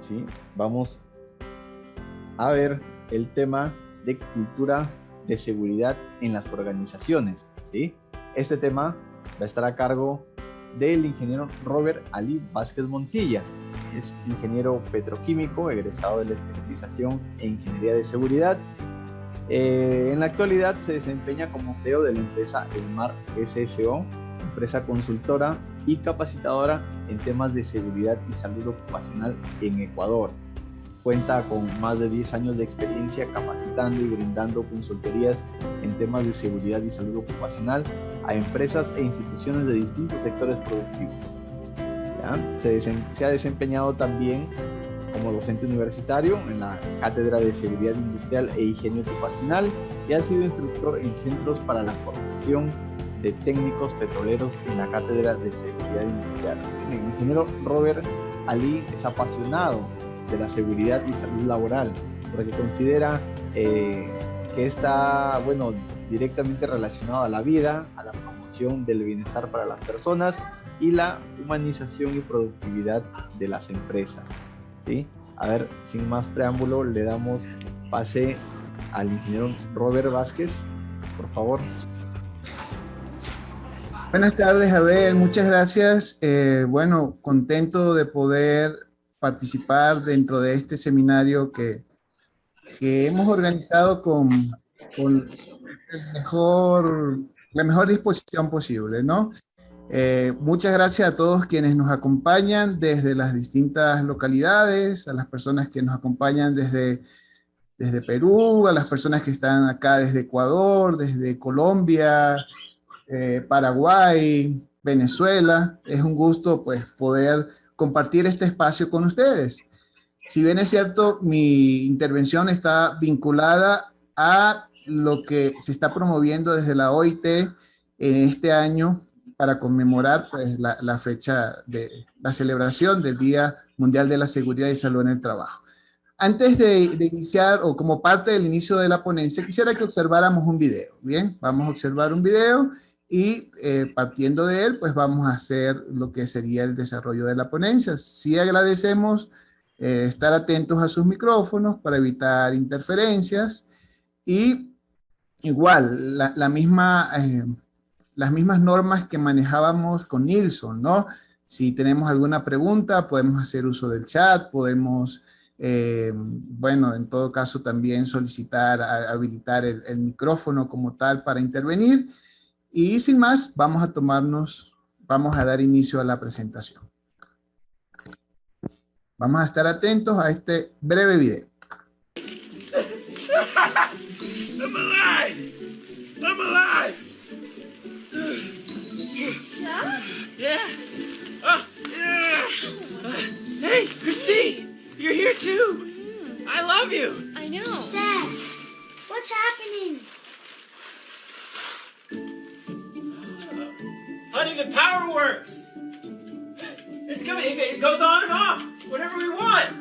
¿sí? Vamos a ver el tema de cultura de seguridad en las organizaciones, ¿sí? Este tema va a estar a cargo del ingeniero Robert Ali Vázquez Montilla. Es ingeniero petroquímico, egresado de la especialización en ingeniería de seguridad. En la actualidad se desempeña como CEO de la empresa Smart SSO, empresa consultora y capacitadora en temas de seguridad y salud ocupacional en Ecuador. Cuenta con más de 10 años de experiencia capacitando y brindando consultorías en temas de seguridad y salud ocupacional a empresas e instituciones de distintos sectores productivos. Se ha desempeñado también como docente universitario en la Cátedra de Seguridad Industrial e Higiene Ocupacional y ha sido instructor en centros para la formación de técnicos petroleros en la Cátedra de Seguridad Industrial. El ingeniero Robert Ali es apasionado de la seguridad y salud laboral, porque considera que está, directamente relacionado a la vida, a la promoción del bienestar para las personas y la humanización y productividad de las empresas, ¿sí? A ver, sin más preámbulo, le damos pase al ingeniero Robert Vázquez, por favor. Buenas tardes, Abel, muchas gracias. Contento de poder participar dentro de este seminario que hemos organizado con la mejor disposición posible, ¿no? Muchas gracias a todos quienes nos acompañan desde las distintas localidades, a las personas que nos acompañan desde Perú, a las personas que están acá desde Ecuador, desde Colombia, Paraguay, Venezuela. Es un gusto pues poder compartir este espacio con ustedes. Si bien es cierto, mi intervención está vinculada a lo que se está promoviendo desde la OIT en este año para conmemorar pues, la fecha de la celebración del Día Mundial de la Seguridad y Salud en el Trabajo. Antes de iniciar, o como parte del inicio de la ponencia, quisiera que observáramos un video. Bien, vamos a observar un video y partiendo de él, pues vamos a hacer lo que sería el desarrollo de la ponencia. Sí agradecemos estar atentos a sus micrófonos para evitar interferencias y igual, las mismas normas que manejábamos con Nilsson, ¿no? Si tenemos alguna pregunta, podemos hacer uso del chat, podemos, en todo caso también solicitar, habilitar el micrófono como tal para intervenir. Y sin más, vamos a dar inicio a la presentación. Vamos a estar atentos a este breve video. I'm alive! I'm alive! Yeah? Yeah! Oh, yeah! Hey, Christine! You're here too! I love you! I know. Dad, what's happening? Honey, the power works! It's coming, it goes on and off whenever we want!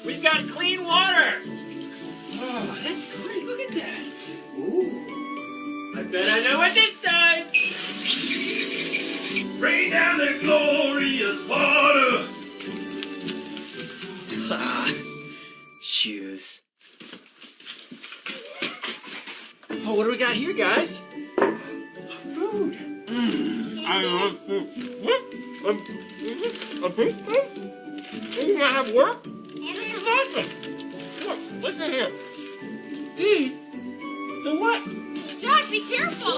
We've got clean water! Oh, that's great, look at that! Ooh. I bet I know what this does! Rain down the glorious water! Shoes. Oh, what do we got here, guys? Food. I love food. A big food? You gonna have work? This is awesome. Look, listen here. Feed? The what? Jack, be careful!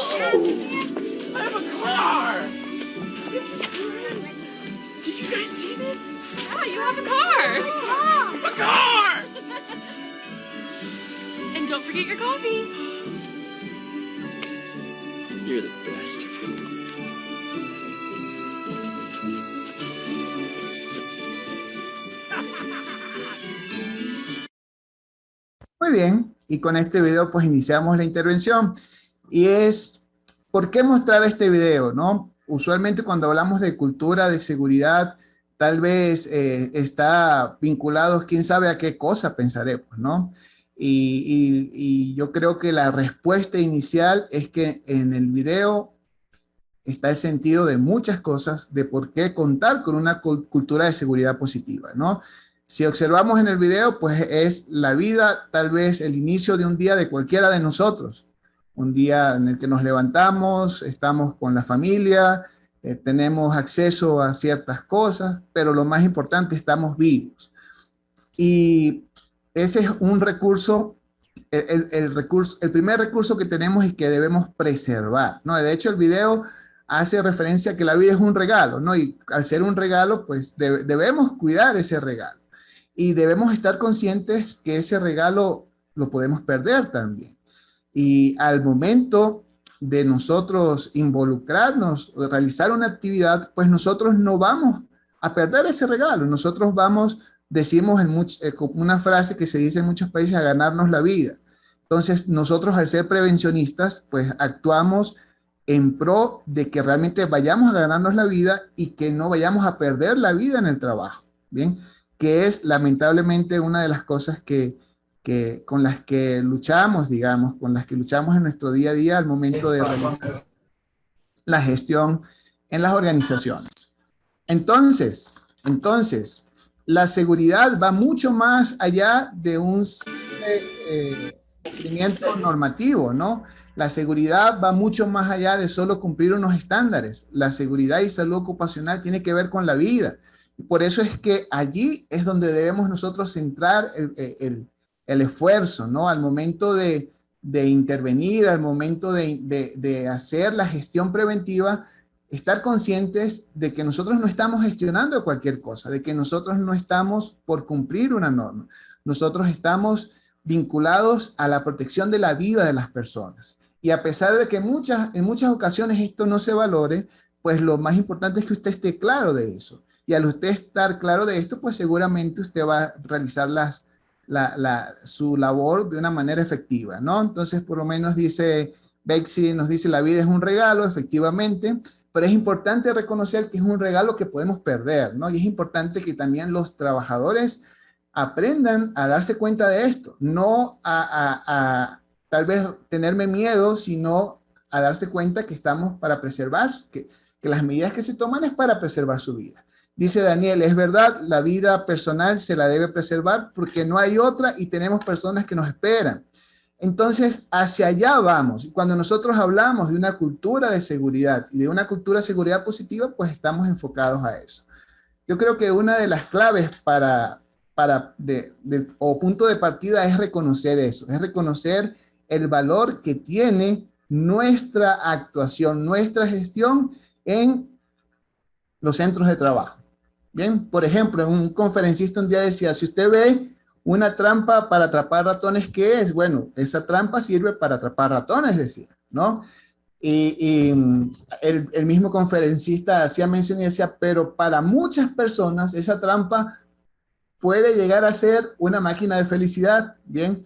I have a car! Did you guys see this? Yeah, you have a car! A car! And don't forget your coffee. You're the best. Muy bien, y con este video pues iniciamos la intervención. Y es, ¿por qué mostrar este video, no? Usualmente cuando hablamos de cultura de seguridad, tal vez está vinculado, quién sabe a qué cosa pensaremos, ¿no? Y yo creo que la respuesta inicial es que en el video está el sentido de muchas cosas, de por qué contar con una cultura de seguridad positiva, ¿no? Si observamos en el video, pues es la vida, tal vez el inicio de un día de cualquiera de nosotros. Un día en el que nos levantamos, estamos con la familia, tenemos acceso a ciertas cosas, pero lo más importante, estamos vivos. Y ese es un recurso, el primer recurso que tenemos y que debemos preservar, ¿no? De hecho, el video hace referencia a que la vida es un regalo, ¿no? Y al ser un regalo, pues debemos cuidar ese regalo. Y debemos estar conscientes que ese regalo lo podemos perder también. Y al momento de nosotros involucrarnos o de realizar una actividad, pues nosotros no vamos a perder ese regalo. Nosotros vamos, decimos una frase que se dice en muchos países, a ganarnos la vida. Entonces, nosotros al ser prevencionistas, pues actuamos en pro de que realmente vayamos a ganarnos la vida y que no vayamos a perder la vida en el trabajo, ¿bien? Que es lamentablemente una de las cosas con las que luchamos, digamos, con las que luchamos en nuestro día a día al momento de realizar la gestión en las organizaciones. Entonces, la seguridad va mucho más allá de un cumplimiento normativo, ¿no? La seguridad va mucho más allá de solo cumplir unos estándares. La seguridad y salud ocupacional tiene que ver con la vida. Y por eso es que allí es donde debemos nosotros centrar el esfuerzo, ¿no? Al momento de intervenir, al momento de hacer la gestión preventiva, estar conscientes de que nosotros no estamos gestionando cualquier cosa, de que nosotros no estamos por cumplir una norma. Nosotros estamos vinculados a la protección de la vida de las personas. Y a pesar de que en muchas ocasiones esto no se valore, pues lo más importante es que usted esté claro de eso. Y al usted estar claro de esto, pues seguramente usted va a realizar su labor de una manera efectiva, ¿no? Entonces, por lo menos dice Bexy, nos dice, la vida es un regalo, efectivamente, pero es importante reconocer que es un regalo que podemos perder, ¿no? Y es importante que también los trabajadores aprendan a darse cuenta de esto, no a tal vez tenerme miedo, sino a darse cuenta que estamos para preservar, que las medidas que se toman es para preservar su vida. Dice Daniel, es verdad, la vida personal se la debe preservar porque no hay otra y tenemos personas que nos esperan. Entonces, hacia allá vamos. Y cuando nosotros hablamos de una cultura de seguridad y de una cultura de seguridad positiva, pues estamos enfocados a eso. Yo creo que una de las claves o punto de partida es reconocer eso, es reconocer el valor que tiene nuestra actuación, nuestra gestión en los centros de trabajo. Bien, por ejemplo, un conferencista un día decía, si usted ve una trampa para atrapar ratones, ¿qué es? Bueno, esa trampa sirve para atrapar ratones, decía, ¿no? Y el mismo conferencista hacía mención y decía, pero para muchas personas esa trampa puede llegar a ser una máquina de felicidad, ¿bien?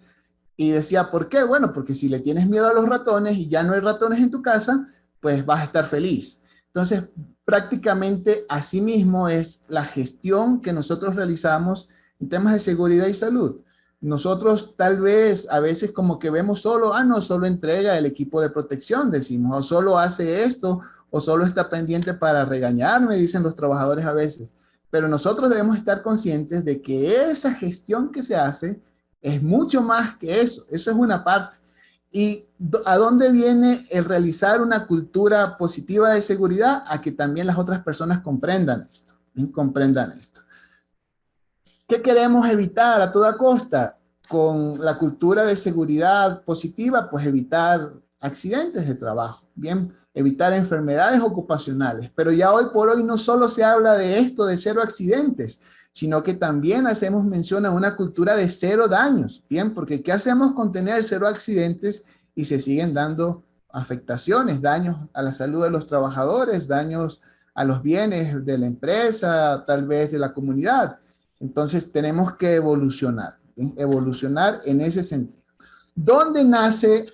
Y decía, ¿por qué? Bueno, porque si le tienes miedo a los ratones y ya no hay ratones en tu casa, pues vas a estar feliz. Entonces, prácticamente así mismo es la gestión que nosotros realizamos en temas de seguridad y salud. Nosotros tal vez a veces como que vemos solo, no, solo entrega el equipo de protección, decimos, o solo hace esto, o solo está pendiente para regañarme, dicen los trabajadores a veces. Pero nosotros debemos estar conscientes de que esa gestión que se hace es mucho más que eso. Eso es una parte. ¿Y a dónde viene el realizar una cultura positiva de seguridad? A que también las otras personas comprendan esto. Comprendan esto. ¿Qué queremos evitar a toda costa con la cultura de seguridad positiva? Pues evitar accidentes de trabajo, bien, evitar enfermedades ocupacionales. Pero ya hoy por hoy no solo se habla de esto, de 0 accidentes, sino que también hacemos mención a una cultura de 0 daños, bien, porque ¿qué hacemos con tener 0 accidentes y se siguen dando afectaciones, daños a la salud de los trabajadores, daños a los bienes de la empresa, tal vez de la comunidad? Entonces tenemos que evolucionar, ¿bien? Evolucionar en ese sentido. ¿Dónde nace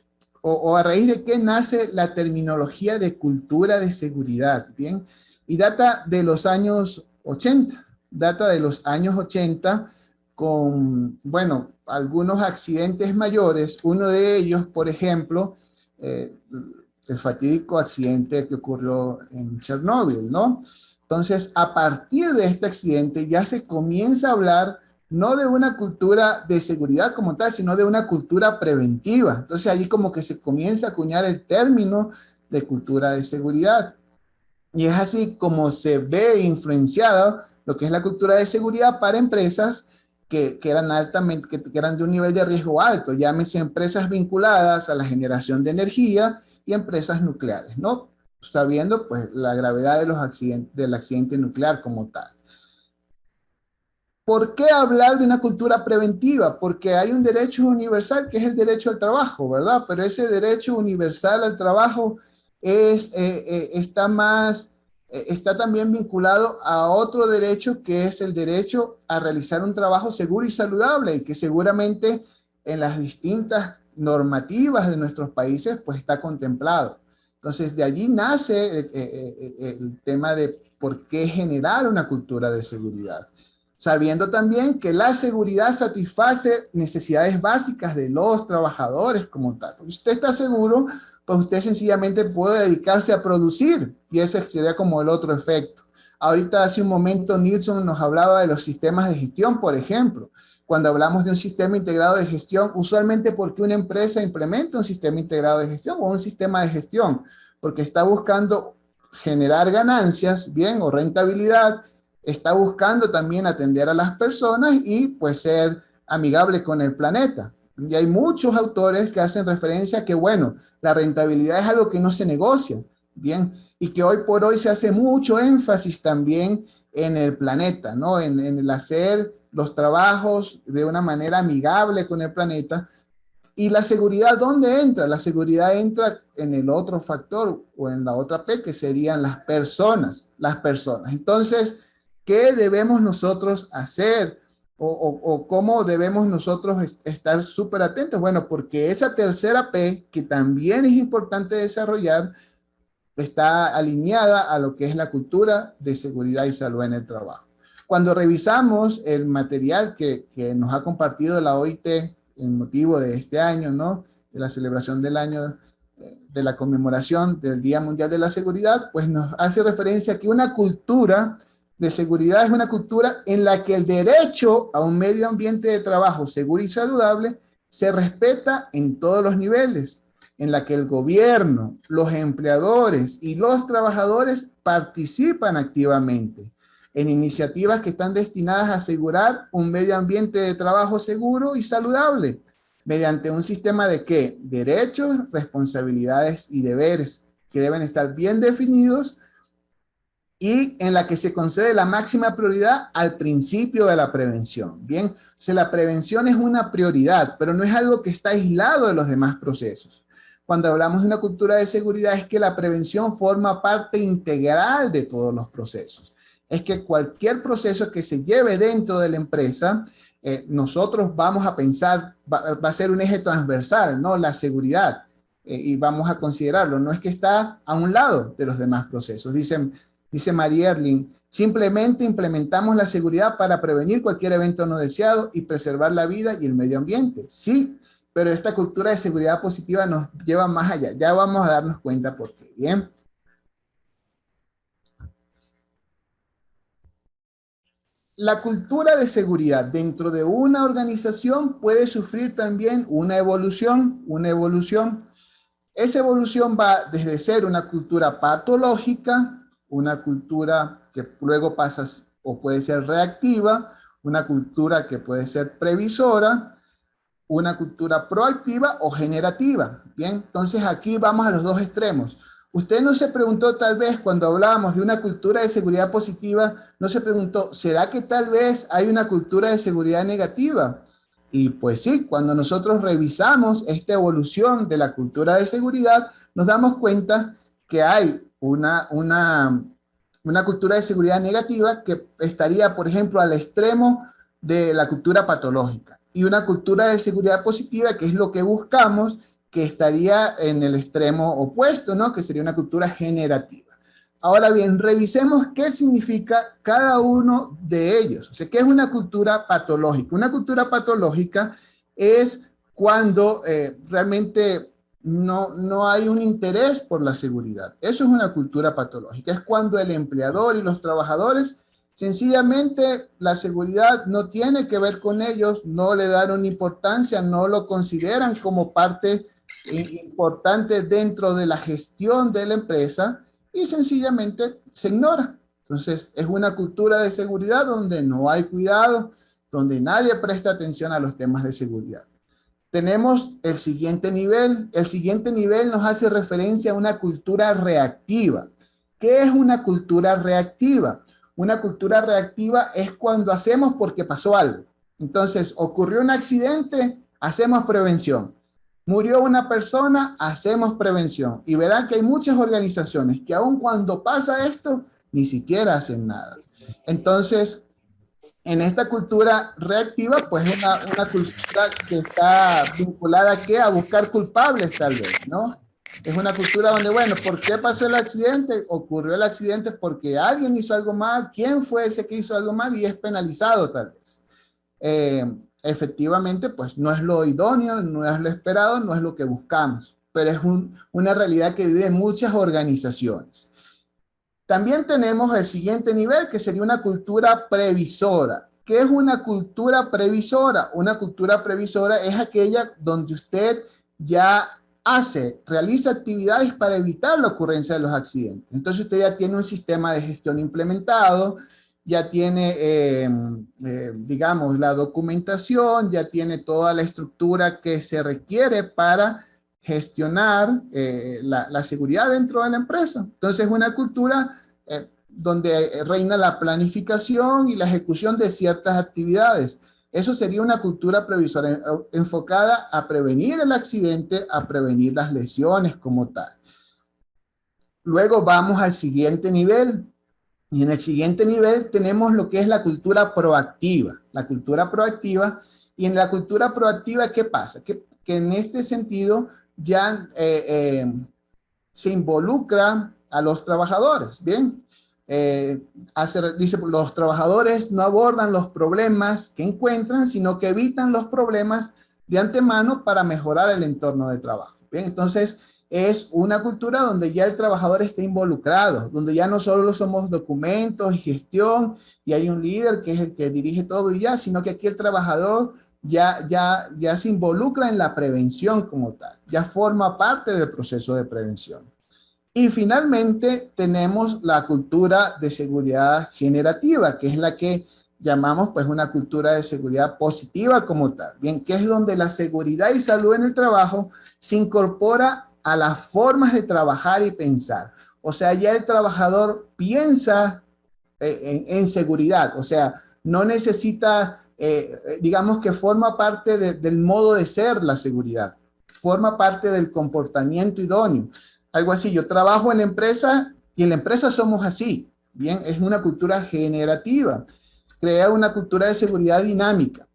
o a raíz de qué nace la terminología de cultura de seguridad? Bien, y data de los años 80. Data de los años 80 con, bueno, algunos accidentes mayores. Uno de ellos, por ejemplo, el fatídico accidente que ocurrió en Chernóbil, ¿no? Entonces, a partir de este accidente ya se comienza a hablar no de una cultura de seguridad como tal, sino de una cultura preventiva. Entonces, allí como que se comienza a acuñar el término de cultura de seguridad. Y es así como se ve influenciado lo que es la cultura de seguridad para empresas que eran altamente, que eran de un nivel de riesgo alto, llámese empresas vinculadas a la generación de energía y empresas nucleares, ¿no? Sabiendo pues la gravedad de los accidentes, del accidente nuclear como tal. ¿Por qué hablar de una cultura preventiva? Porque hay un derecho universal que es el derecho al trabajo, ¿verdad? Pero ese derecho universal al trabajo está también vinculado a otro derecho que es el derecho a realizar un trabajo seguro y saludable y que seguramente en las distintas normativas de nuestros países pues está contemplado. Entonces de allí nace el tema de por qué generar una cultura de seguridad, sabiendo también que la seguridad satisface necesidades básicas de los trabajadores como tal. Si usted está seguro, pues usted sencillamente puede dedicarse a producir y ese sería como el otro efecto. Ahorita hace un momento Nilsson nos hablaba de los sistemas de gestión, por ejemplo. Cuando hablamos de un sistema integrado de gestión, usualmente porque una empresa implementa un sistema integrado de gestión o un sistema de gestión, porque está buscando generar ganancias, bien, o rentabilidad, está buscando también atender a las personas y pues ser amigable con el planeta. Y hay muchos autores que hacen referencia a que, bueno, la rentabilidad es algo que no se negocia, bien, y que hoy por hoy se hace mucho énfasis también en el planeta, ¿no? En el hacer los trabajos de una manera amigable con el planeta. ¿Y la seguridad dónde entra? La seguridad entra en el otro factor o en la otra P, que serían las personas, las personas. Entonces, ¿qué debemos nosotros hacer? O cómo debemos nosotros estar súper atentos. Bueno, porque esa tercera P, que también es importante desarrollar, está alineada a lo que es la cultura de seguridad y salud en el trabajo. Cuando revisamos el material que nos ha compartido la OIT en motivo de este año, ¿no? De la celebración del año de la conmemoración del Día Mundial de la Seguridad, pues nos hace referencia a que una cultura de seguridad es una cultura en la que el derecho a un medio ambiente de trabajo seguro y saludable se respeta en todos los niveles, en la que el gobierno, los empleadores y los trabajadores participan activamente en iniciativas que están destinadas a asegurar un medio ambiente de trabajo seguro y saludable, mediante un sistema de ¿qué? Derechos, responsabilidades y deberes que deben estar bien definidos y en la que se concede la máxima prioridad al principio de la prevención. Bien, o sea, la prevención es una prioridad, pero no es algo que está aislado de los demás procesos. Cuando hablamos de una cultura de seguridad es que la prevención forma parte integral de todos los procesos. Es que cualquier proceso que se lleve dentro de la empresa, nosotros vamos a pensar, va a ser un eje transversal, ¿no? La seguridad, y vamos a considerarlo. No es que está a un lado de los demás procesos. Dice María Erling, simplemente implementamos la seguridad para prevenir cualquier evento no deseado y preservar la vida y el medio ambiente. Sí, pero esta cultura de seguridad positiva nos lleva más allá. Ya vamos a darnos cuenta por qué. Bien. La cultura de seguridad dentro de una organización puede sufrir también una evolución. Esa evolución va desde ser una cultura patológica, una cultura que luego pasa o puede ser reactiva, una cultura que puede ser previsora, una cultura proactiva o generativa. Bien, entonces aquí vamos a los dos extremos. Usted no se preguntó tal vez cuando hablábamos de una cultura de seguridad positiva, no se preguntó, ¿será que tal vez hay una cultura de seguridad negativa? Y pues sí, cuando nosotros revisamos esta evolución de la cultura de seguridad, nos damos cuenta que hay una cultura de seguridad negativa que estaría, por ejemplo, al extremo de la cultura patológica. Y una cultura de seguridad positiva, que es lo que buscamos, que estaría en el extremo opuesto, ¿no? Que sería una cultura generativa. Ahora bien, revisemos qué significa cada uno de ellos. O sea, ¿qué es una cultura patológica? Una cultura patológica es cuando realmente no hay un interés por la seguridad. Eso es una cultura patológica. Es cuando el empleador y los trabajadores, sencillamente la seguridad no tiene que ver con ellos, no le dan una importancia, no lo consideran como parte importante dentro de la gestión de la empresa y sencillamente se ignora. Entonces, es una cultura de seguridad donde no hay cuidado, donde nadie presta atención a los temas de seguridad. Tenemos el siguiente nivel. El siguiente nivel nos hace referencia a una cultura reactiva. ¿Qué es una cultura reactiva? Una cultura reactiva es cuando hacemos porque pasó algo. Entonces, ocurrió un accidente, hacemos prevención. Murió una persona, hacemos prevención. Y verán que hay muchas organizaciones que aun cuando pasa esto, ni siquiera hacen nada. Entonces, en esta cultura reactiva, pues una cultura que está vinculada ¿a qué? A buscar culpables tal vez, ¿no? Es una cultura donde, bueno, ¿por qué pasó el accidente? Ocurrió el accidente porque alguien hizo algo mal. ¿Quién fue ese que hizo algo mal? Y es penalizado tal vez. Efectivamente, pues no es lo idóneo, no es lo esperado, no es lo que buscamos, pero es una realidad que viven muchas organizaciones. También tenemos el siguiente nivel, que sería una cultura previsora. ¿Qué es una cultura previsora? Una cultura previsora es aquella donde usted ya realiza actividades para evitar la ocurrencia de los accidentes. Entonces usted ya tiene un sistema de gestión implementado, ya tiene, digamos, la documentación, ya tiene toda la estructura que se requiere para gestionar la seguridad dentro de la empresa. Entonces es una cultura donde reina la planificación y la ejecución de ciertas actividades. Eso sería una cultura previsora enfocada a prevenir el accidente, a prevenir las lesiones como tal. Luego vamos al siguiente nivel. Y en el siguiente nivel tenemos lo que es la cultura proactiva. La cultura proactiva. Y en la cultura proactiva, ¿qué pasa? Que en este sentido ya se involucra a los trabajadores, ¿bien? Dice, los trabajadores no abordan los problemas que encuentran, sino que evitan los problemas de antemano para mejorar el entorno de trabajo, ¿bien? Entonces, es una cultura donde ya el trabajador está involucrado, donde ya no solo somos documentos y gestión, y hay un líder que es el que dirige todo y ya, sino que aquí el trabajador ya se involucra en la prevención como tal, ya forma parte del proceso de prevención. Y finalmente tenemos la cultura de seguridad generativa, que es la que llamamos pues una cultura de seguridad positiva como tal, bien, que es donde la seguridad y salud en el trabajo se incorpora a las formas de trabajar y pensar. O sea, ya el trabajador piensa en seguridad, o sea, no necesita, digamos que forma parte del modo de ser la seguridad, forma parte del comportamiento idóneo. Algo así, yo trabajo en la empresa y en la empresa somos así, bien, es una cultura generativa, crea una cultura de seguridad dinámica.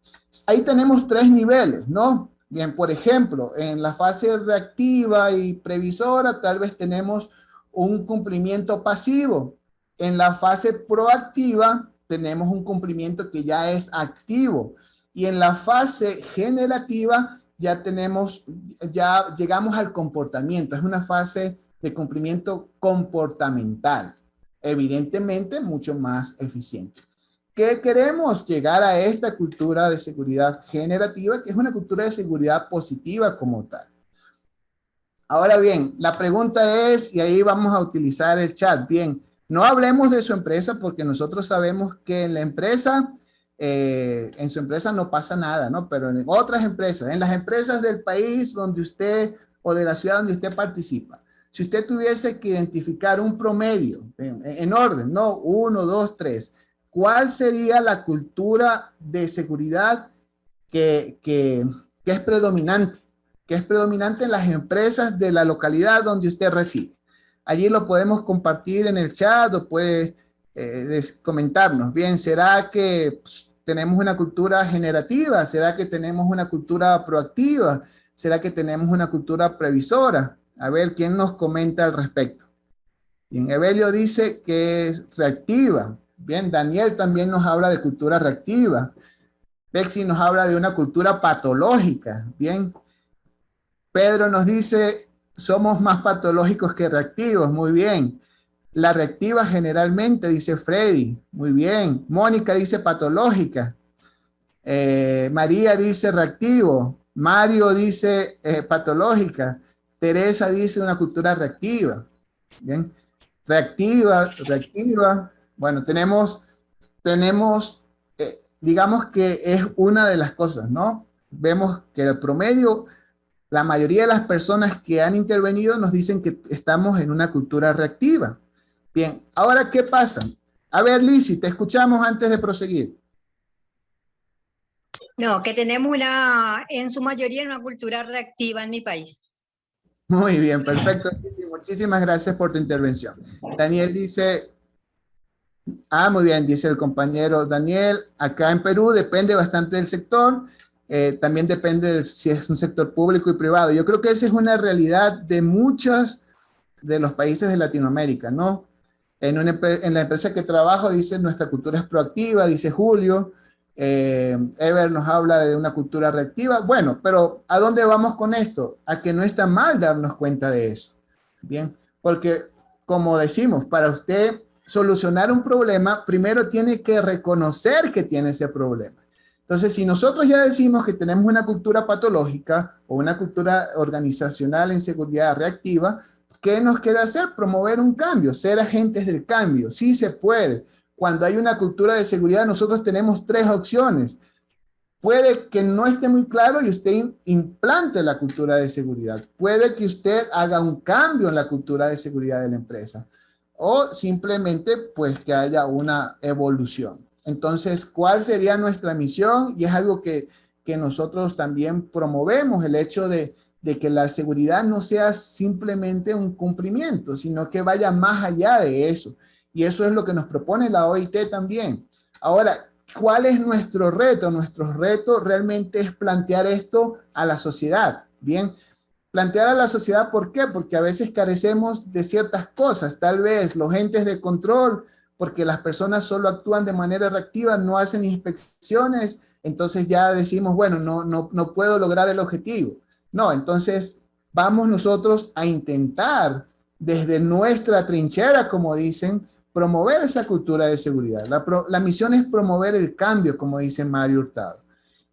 Ahí tenemos 3 niveles, ¿no? Bien, por ejemplo, en la fase reactiva y previsora tal vez tenemos un cumplimiento pasivo. En la fase proactiva tenemos un cumplimiento que ya es activo. Y en la fase generativa ya llegamos al comportamiento. Es una fase de cumplimiento comportamental. Evidentemente, mucho más eficiente. ¿Qué queremos? Llegar a esta cultura de seguridad generativa, que es una cultura de seguridad positiva como tal. Ahora bien, la pregunta es, y ahí vamos a utilizar el chat, bien, no hablemos de su empresa porque nosotros sabemos que en la empresa, en su empresa no pasa nada, ¿no? Pero en otras empresas, en las empresas del país donde usted, o de la ciudad donde usted participa, si usted tuviese que identificar un promedio, en orden, ¿no? 1, 2, 3, ¿cuál sería la cultura de seguridad que es predominante? Que es predominante en las empresas de la localidad donde usted reside. Allí lo podemos compartir en el chat o puede comentarnos. Bien, ¿será que tenemos una cultura generativa? ¿Será que tenemos una cultura proactiva? ¿Será que tenemos una cultura previsora? A ver, ¿quién nos comenta al respecto? Bien, Evelio dice que es reactiva. Bien, Daniel también nos habla de cultura reactiva. Bexi nos habla de una cultura patológica. Bien. Pedro nos dice, somos más patológicos que reactivos. Muy bien. La reactiva generalmente, dice Freddy. Muy bien. Mónica dice patológica. María dice reactivo. Mario dice patológica. Teresa dice una cultura reactiva. Bien. Reactiva, reactiva. Bueno, digamos que es una de las cosas, ¿no? Vemos que el promedio, la mayoría de las personas que han intervenido nos dicen que estamos en una cultura reactiva. Bien, ahora, ¿qué pasa? A ver, Lizzy, te escuchamos antes de proseguir. No, que tenemos en su mayoría una cultura reactiva en mi país. Muy bien, perfecto. Lizzy, muchísimas gracias por tu intervención. Daniel dice, muy bien, dice el compañero Daniel, acá en Perú depende bastante del sector, también depende de si es un sector público y privado. Yo creo que esa es una realidad de muchos de los países de Latinoamérica, ¿no? En la empresa que trabajo, dice, nuestra cultura es proactiva, dice Julio. Ever nos habla de una cultura reactiva. Bueno, pero ¿a dónde vamos con esto? A que no está mal darnos cuenta de eso. Bien, porque como decimos, para usted solucionar un problema, primero tiene que reconocer que tiene ese problema. Entonces, si nosotros ya decimos que tenemos una cultura patológica o una cultura organizacional en seguridad reactiva, ¿qué nos queda hacer? Promover un cambio, ser agentes del cambio. Sí se puede. Cuando hay una cultura de seguridad, nosotros tenemos tres opciones. Puede que no esté muy claro y usted implante la cultura de seguridad. Puede que usted haga un cambio en la cultura de seguridad de la empresa. O simplemente, pues, que haya una evolución. Entonces, ¿cuál sería nuestra misión? Y es algo que nosotros también promovemos, el hecho de que la seguridad no sea simplemente un cumplimiento, sino que vaya más allá de eso. Y eso es lo que nos propone la OIT también. Ahora, ¿cuál es nuestro reto? Nuestro reto realmente es plantear esto a la sociedad, ¿bien? Plantear a la sociedad, ¿por qué? Porque a veces carecemos de ciertas cosas. Tal vez los entes de control, porque las personas solo actúan de manera reactiva, no hacen inspecciones, entonces ya decimos, bueno, no puedo lograr el objetivo. No, entonces vamos nosotros a intentar desde nuestra trinchera, como dicen, promover esa cultura de seguridad. La misión es promover el cambio, como dice Mario Hurtado.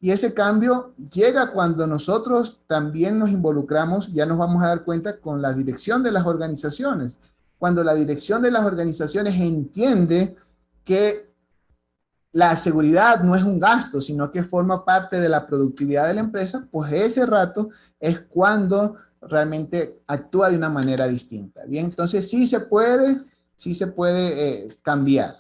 Y ese cambio llega cuando nosotros también nos involucramos, ya nos vamos a dar cuenta, con la dirección de las organizaciones. Cuando la dirección de las organizaciones entiende que la seguridad no es un gasto, sino que forma parte de la productividad de la empresa, pues ese rato es cuando realmente actúa de una manera distinta. Bien, entonces sí se puede cambiar.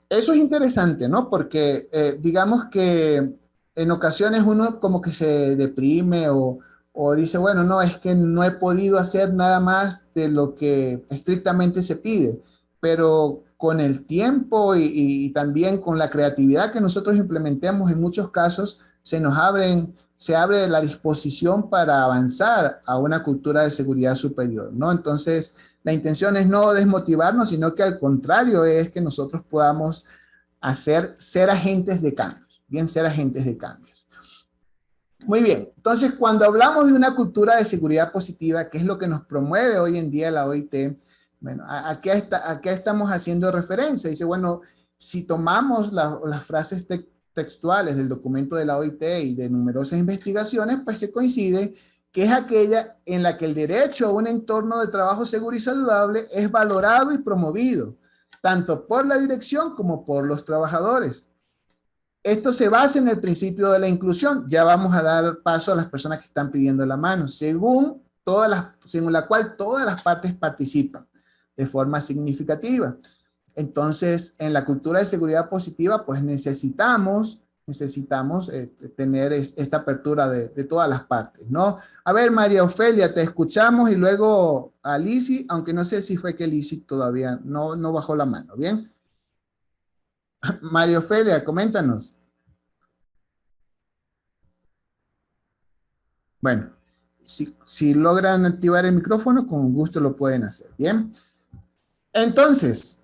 Eso es interesante, ¿no? Porque digamos que en ocasiones uno como que se deprime o dice, bueno, no, es que no he podido hacer nada más de lo que estrictamente se pide, pero con el tiempo y también con la creatividad que nosotros implementemos, en muchos casos se abre la disposición para avanzar a una cultura de seguridad superior, ¿no? Entonces, la intención es no desmotivarnos, sino que al contrario es que nosotros podamos ser agentes de cambios, bien, ser agentes de cambios. Muy bien, entonces cuando hablamos de una cultura de seguridad positiva, ¿qué es lo que nos promueve hoy en día la OIT? Bueno, ¿a qué estamos haciendo referencia? Dice, bueno, si tomamos las frases textuales del documento de la OIT y de numerosas investigaciones, pues se coincide que es aquella en la que el derecho a un entorno de trabajo seguro y saludable es valorado y promovido, tanto por la dirección como por los trabajadores. Esto se basa en el principio de la inclusión. Ya vamos a dar paso a las personas que están pidiendo la mano, según la cual todas las partes participan de forma significativa. Entonces, en la cultura de seguridad positiva, pues necesitamos tener esta apertura de todas las partes, ¿no? A ver, María Ofelia, te escuchamos y luego a Lizzy, aunque no sé si fue que Lizzy todavía no bajó la mano, ¿bien? María Ofelia, coméntanos. Bueno, si logran activar el micrófono, con gusto lo pueden hacer, ¿bien? Entonces,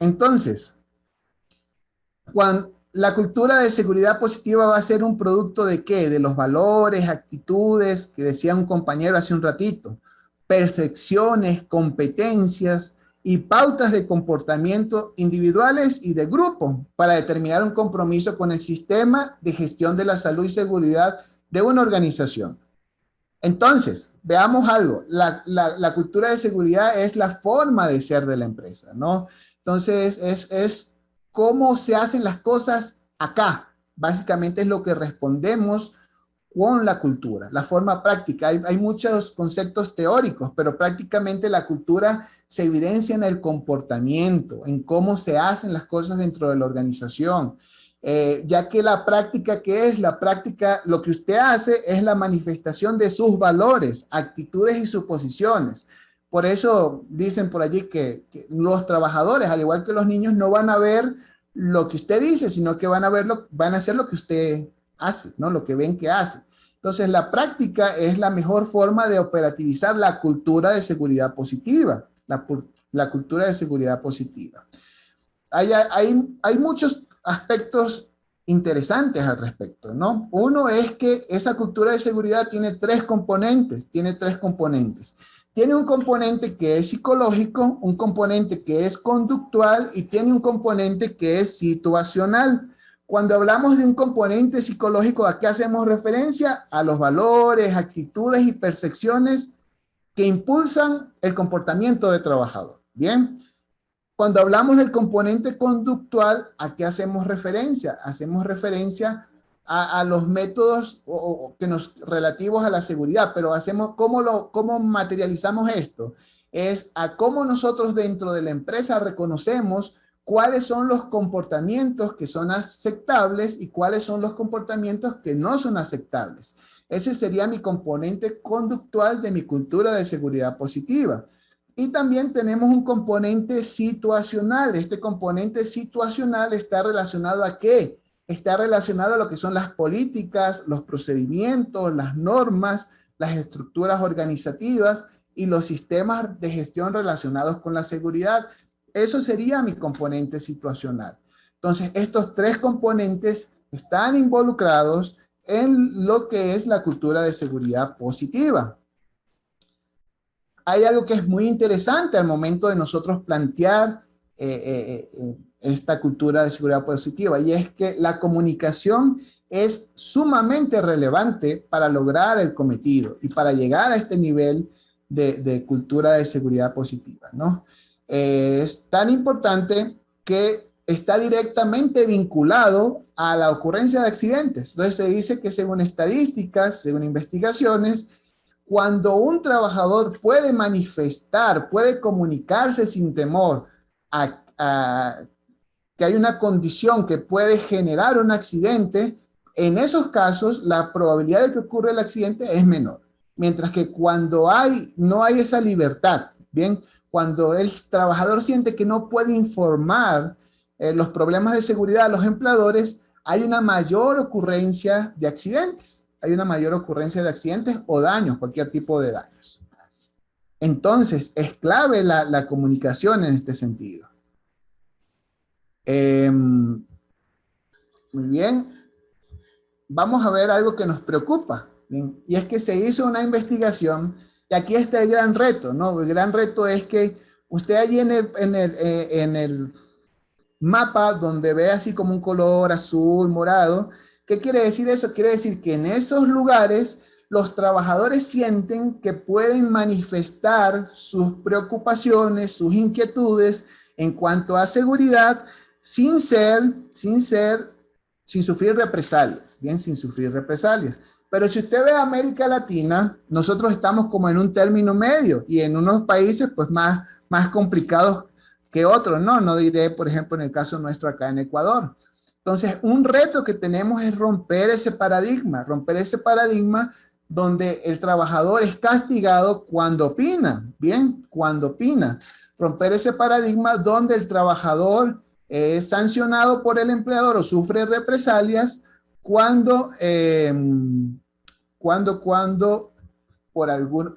la cultura de seguridad positiva va a ser un producto de ¿qué? De los valores, actitudes, que decía un compañero hace un ratito, percepciones, competencias y pautas de comportamiento individuales y de grupo para determinar un compromiso con el sistema de gestión de la salud y seguridad de una organización. Entonces, veamos algo. La cultura de seguridad es la forma de ser de la empresa, ¿no? Entonces, es cómo se hacen las cosas acá. Básicamente es lo que respondemos con la cultura, la forma práctica. Hay muchos conceptos teóricos, pero prácticamente la cultura se evidencia en el comportamiento, en cómo se hacen las cosas dentro de la organización. Ya que la práctica, ¿qué es? La práctica, lo que usted hace es la manifestación de sus valores, actitudes y suposiciones. Por eso dicen por allí que los trabajadores, al igual que los niños, no van a ver lo que usted dice, sino que van a hacer lo que usted hace, ¿no? Lo que ven que hace. Entonces, la práctica es la mejor forma de operativizar la cultura de seguridad positiva, la cultura de seguridad positiva. Hay muchos aspectos interesantes al respecto, ¿no? Uno es que esa cultura de seguridad tiene tres componentes. Tiene un componente que es psicológico, un componente que es conductual y tiene un componente que es situacional. Cuando hablamos de un componente psicológico, ¿a qué hacemos referencia? A los valores, actitudes y percepciones que impulsan el comportamiento del trabajador. Bien. Cuando hablamos del componente conductual, ¿a qué hacemos referencia? Hacemos referencia a los métodos relativos a la seguridad, pero ¿cómo materializamos esto? Es a cómo nosotros dentro de la empresa reconocemos cuáles son los comportamientos que son aceptables y cuáles son los comportamientos que no son aceptables. Ese sería mi componente conductual de mi cultura de seguridad positiva. Y también tenemos un componente situacional. Este componente situacional está relacionado ¿a qué? Está relacionado a lo que son las políticas, los procedimientos, las normas, las estructuras organizativas y los sistemas de gestión relacionados con la seguridad. Eso sería mi componente situacional. Entonces, estos tres componentes están involucrados en lo que es la cultura de seguridad positiva. Hay algo que es muy interesante al momento de nosotros plantear esta cultura de seguridad positiva, y es que la comunicación es sumamente relevante para lograr el cometido y para llegar a este nivel de cultura de seguridad positiva, ¿no? Es tan importante que está directamente vinculado a la ocurrencia de accidentes. Entonces se dice que según estadísticas, según investigaciones, cuando un trabajador puede manifestar, puede comunicarse sin temor a que hay una condición que puede generar un accidente, en esos casos la probabilidad de que ocurra el accidente es menor. Mientras que cuando no hay esa libertad, bien, cuando el trabajador siente que no puede informar los problemas de seguridad a los empleadores, hay una mayor ocurrencia de accidentes. Hay una mayor ocurrencia de accidentes o daños, cualquier tipo de daños. Entonces, es clave la comunicación en este sentido. Muy bien. Vamos a ver algo que nos preocupa. Bien, y es que se hizo una investigación, y aquí está el gran reto, ¿no? El gran reto es que usted allí en el mapa, donde ve así como un color azul, morado, ¿qué quiere decir eso? Quiere decir que en esos lugares los trabajadores sienten que pueden manifestar sus preocupaciones, sus inquietudes en cuanto a seguridad sin sufrir represalias, bien, sin sufrir represalias. Pero si usted ve a América Latina, nosotros estamos como en un término medio y en unos países pues más complicados que otros, ¿no? No diré, por ejemplo, en el caso nuestro acá en Ecuador. Entonces, un reto que tenemos es romper ese paradigma donde el trabajador es castigado cuando opina, bien, cuando opina. Romper ese paradigma donde el trabajador es sancionado por el empleador o sufre represalias cuando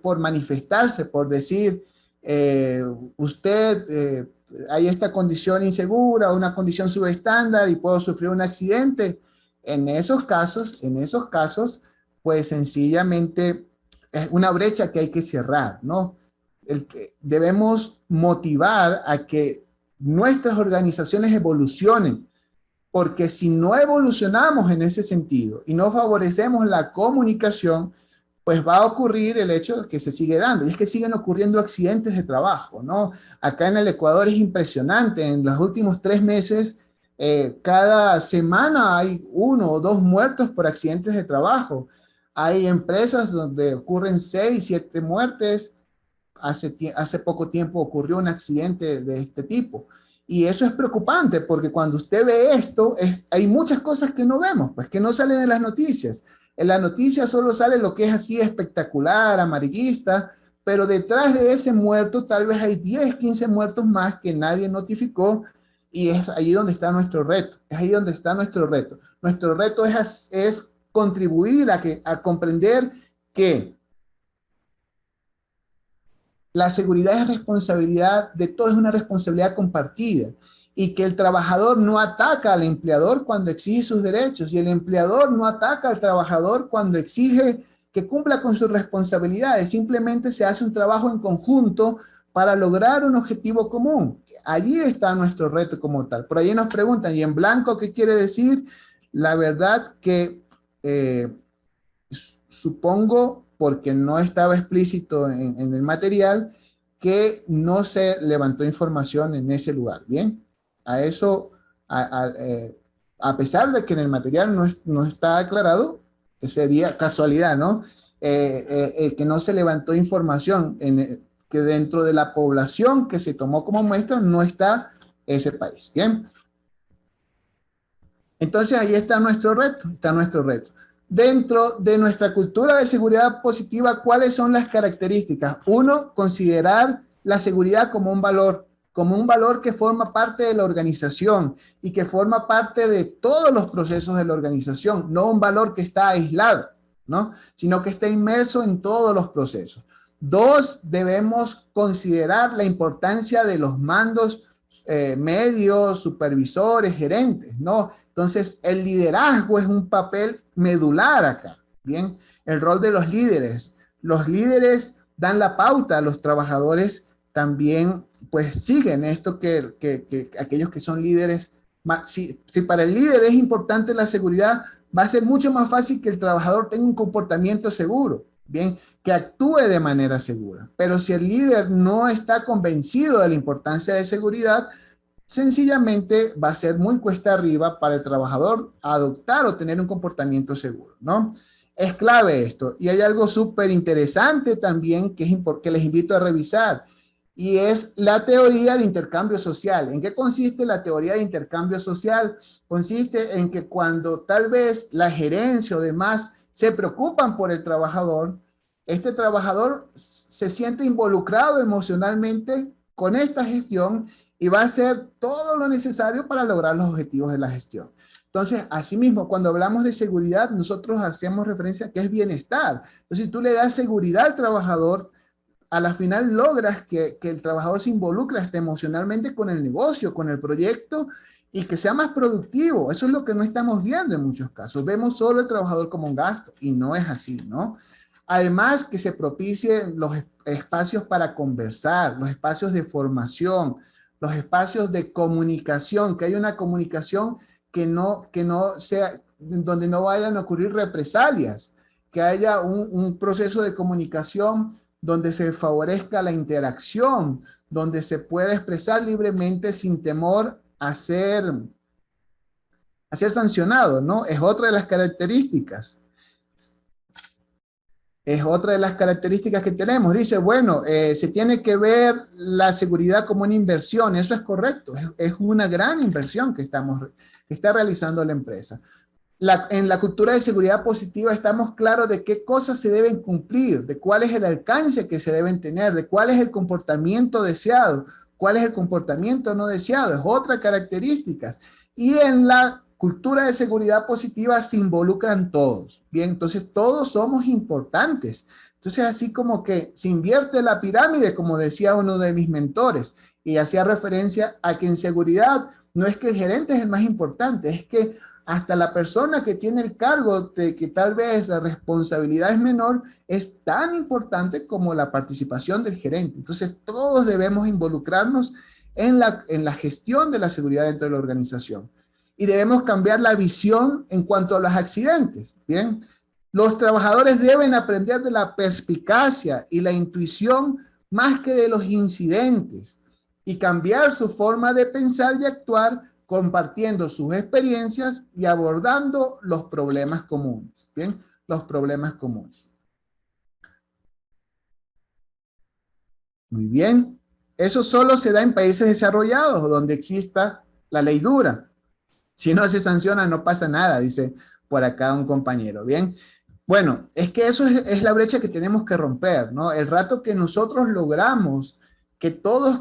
por manifestarse, por decir hay esta condición insegura, una condición subestándar y puedo sufrir un accidente. En esos casos, pues sencillamente es una brecha que hay que cerrar, ¿no? Debemos motivar a que nuestras organizaciones evolucionen, porque si no evolucionamos en ese sentido y no favorecemos la comunicación, pues va a ocurrir el hecho de que se sigue dando, y es que siguen ocurriendo accidentes de trabajo, ¿no? Acá en el Ecuador es impresionante, en los últimos 3 meses, cada semana hay 1 o 2 muertos por accidentes de trabajo. Hay empresas donde ocurren 6, 7 muertes. Hace poco tiempo ocurrió un accidente de este tipo. Y eso es preocupante porque cuando usted ve esto, hay muchas cosas que no vemos, pues que no salen en las noticias. En la noticia solo sale lo que es así espectacular, amarillista, pero detrás de ese muerto tal vez hay 10, 15 muertos más que nadie notificó, y es ahí donde está nuestro reto. Es ahí donde está nuestro reto. Nuestro reto es contribuir a comprender que la seguridad es responsabilidad de todos, es una responsabilidad compartida, y que el trabajador no ataca al empleador cuando exige sus derechos, y el empleador no ataca al trabajador cuando exige que cumpla con sus responsabilidades. Simplemente se hace un trabajo en conjunto para lograr un objetivo común. Allí está nuestro reto como tal. Por ahí nos preguntan, ¿y en blanco qué quiere decir? La verdad que supongo, porque no estaba explícito en el material, que no se levantó información en ese lugar. Bien, a eso, a pesar de que en el material no está aclarado, sería casualidad, ¿no? Que no se levantó información, que dentro de la población que se tomó como muestra no está ese país. Bien. Entonces ahí está nuestro reto, Dentro de nuestra cultura de seguridad positiva, ¿cuáles son las características? 1, considerar la seguridad como un valor que forma parte de la organización y que forma parte de todos los procesos de la organización, no un valor que está aislado, ¿no? Sino que está inmerso en todos los procesos. 2, debemos considerar la importancia de los mandos medios, supervisores, gerentes, ¿no? Entonces, el liderazgo es un papel medular acá, ¿bien? El rol de los líderes. Los líderes dan la pauta, los trabajadores también, pues, siguen esto que aquellos que son líderes. Si para el líder es importante la seguridad, va a ser mucho más fácil que el trabajador tenga un comportamiento seguro, bien, que actúe de manera segura. Pero si el líder no está convencido de la importancia de seguridad, sencillamente va a ser muy cuesta arriba para el trabajador adoptar o tener un comportamiento seguro, ¿no? Es clave esto. Y hay algo súper interesante también que les invito a revisar, y es la teoría de intercambio social. ¿En qué consiste la teoría de intercambio social? Consiste en que cuando tal vez la gerencia o demás se preocupan por el trabajador, este trabajador se siente involucrado emocionalmente con esta gestión y va a hacer todo lo necesario para lograr los objetivos de la gestión. Entonces, asimismo, cuando hablamos de seguridad, nosotros hacemos referencia a que es bienestar. Entonces, si tú le das seguridad al trabajador, a la final logras que el trabajador se involucre hasta emocionalmente con el negocio, con el proyecto, y que sea más productivo. Eso es lo que no estamos viendo en muchos casos. Vemos solo el trabajador como un gasto, y no es así, ¿no? Además, que se propicien los espacios para conversar, los espacios de formación, los espacios de comunicación, que hay una comunicación que no sea, donde no vayan a ocurrir represalias, que haya un proceso de comunicación donde se favorezca la interacción, donde se pueda expresar libremente sin temor a ser sancionado, ¿no? Es otra de las características. Es otra de las características que tenemos. Dice, bueno, se tiene que ver la seguridad como una inversión. Eso es correcto. Es una gran inversión que está realizando la empresa. En la cultura de seguridad positiva estamos claros de qué cosas se deben cumplir, de cuál es el alcance que se deben tener, de cuál es el comportamiento deseado, cuál es el comportamiento no deseado. Es otra característica. Y en la cultura de seguridad positiva se involucran todos. Bien, entonces todos somos importantes. Entonces, así como que se invierte la pirámide, como decía uno de mis mentores, y hacía referencia a que en seguridad no es que el gerente es el más importante, es que hasta la persona que tiene el cargo de que tal vez la responsabilidad es menor, es tan importante como la participación del gerente. Entonces, todos debemos involucrarnos en la gestión de la seguridad dentro de la organización. Y debemos cambiar la visión en cuanto a los accidentes, ¿bien? Los trabajadores deben aprender de la perspicacia y la intuición más que de los incidentes y cambiar su forma de pensar y actuar compartiendo sus experiencias y abordando los problemas comunes, ¿bien? Los problemas comunes. Muy bien. Eso solo se da en países desarrollados, donde exista la ley dura. Si no se sanciona, no pasa nada, dice por acá un compañero, ¿bien? Bueno, es que eso es la brecha que tenemos que romper, ¿no? El rato que nosotros logramos que todos